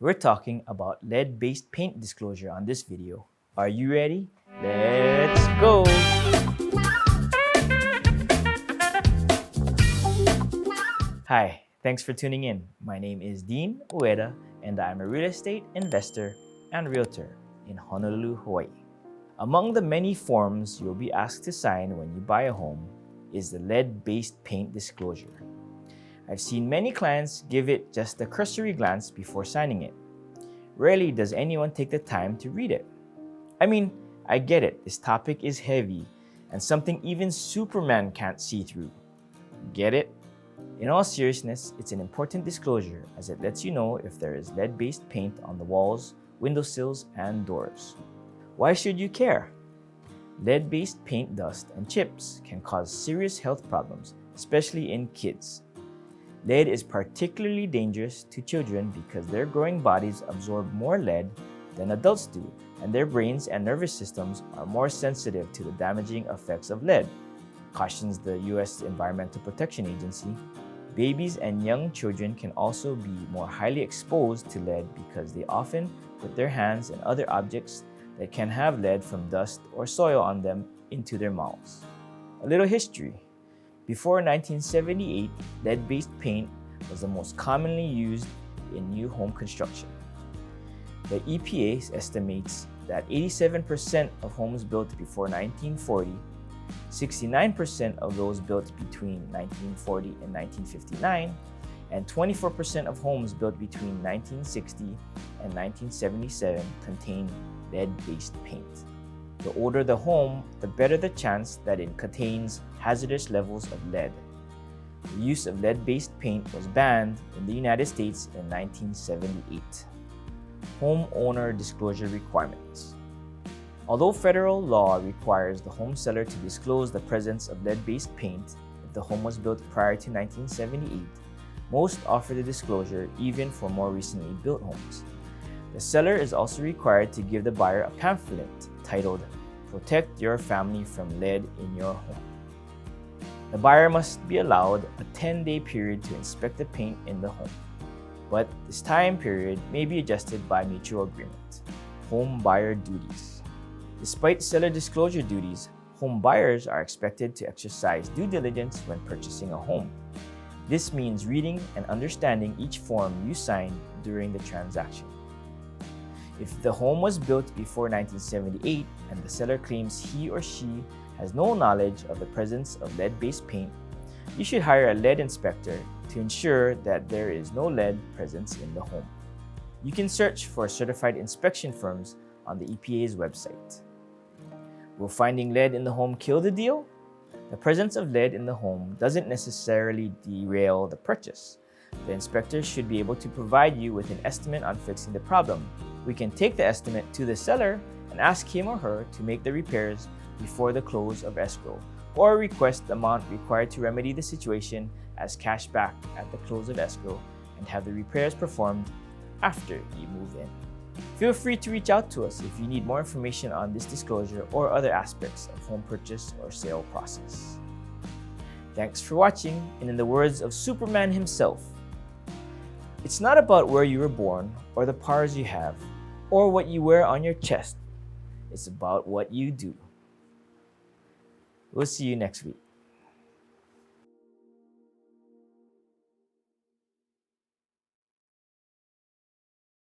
We're talking about lead-based paint disclosure on this video. Are you ready? Let's go! Hi, thanks for tuning in. My name is Dean Ueda, and I'm a real estate investor and realtor in Honolulu, Hawaii. Among the many forms you'll be asked to sign when you buy a home is the lead-based paint disclosure. I've seen many clients give it just a cursory glance before signing it. Rarely does anyone take the time to read it. I mean, I get it, this topic is heavy and something even Superman can't see through. Get it? In all seriousness, it's an important disclosure as it lets you know if there is lead-based paint on the walls, windowsills, and doors. Why should you care? Lead-based paint dust and chips can cause serious health problems, especially in kids. Lead is particularly dangerous to children because their growing bodies absorb more lead than adults do, and their brains and nervous systems are more sensitive to the damaging effects of lead, cautions the U.S. Environmental Protection Agency. Babies and young children can also be more highly exposed to lead because they often put their hands and other objects that can have lead from dust or soil on them into their mouths. A little history. Before 1978, lead-based paint was the most commonly used in new home construction. The EPA estimates that 87% of homes built before 1940, 69% of those built between 1940 and 1959, and 24% of homes built between 1960 and 1977 contained lead-based paint. The older the home, the better the chance that it contains hazardous levels of lead. The use of lead-based paint was banned in the United States in 1978. Homeowner disclosure requirements. Although federal law requires the home seller to disclose the presence of lead-based paint if the home was built prior to 1978, most offer the disclosure even for more recently built homes. The seller is also required to give the buyer a pamphlet titled "Protect Your Family from Lead in Your Home." The buyer must be allowed a 10-day period to inspect the paint in the home, but this time period may be adjusted by mutual agreement. Home buyer duties. Despite seller disclosure duties, home buyers are expected to exercise due diligence when purchasing a home. This means reading and understanding each form you sign during the transaction. If the home was built before 1978 and the seller claims he or she has no knowledge of the presence of lead-based paint, you should hire a lead inspector to ensure that there is no lead presence in the home. You can search for certified inspection firms on the EPA's website. Will finding lead in the home kill the deal? The presence of lead in the home doesn't necessarily derail the purchase. The inspector should be able to provide you with an estimate on fixing the problem. We can take the estimate to the seller and ask him or her to make the repairs before the close of escrow, or request the amount required to remedy the situation as cash back at the close of escrow and have the repairs performed after you move in. Feel free to reach out to us if you need more information on this disclosure or other aspects of home purchase or sale process. Thanks for watching, and in the words of Superman himself, it's not about where you were born or the powers you have or what you wear on your chest. It's about what you do. We'll see you next week.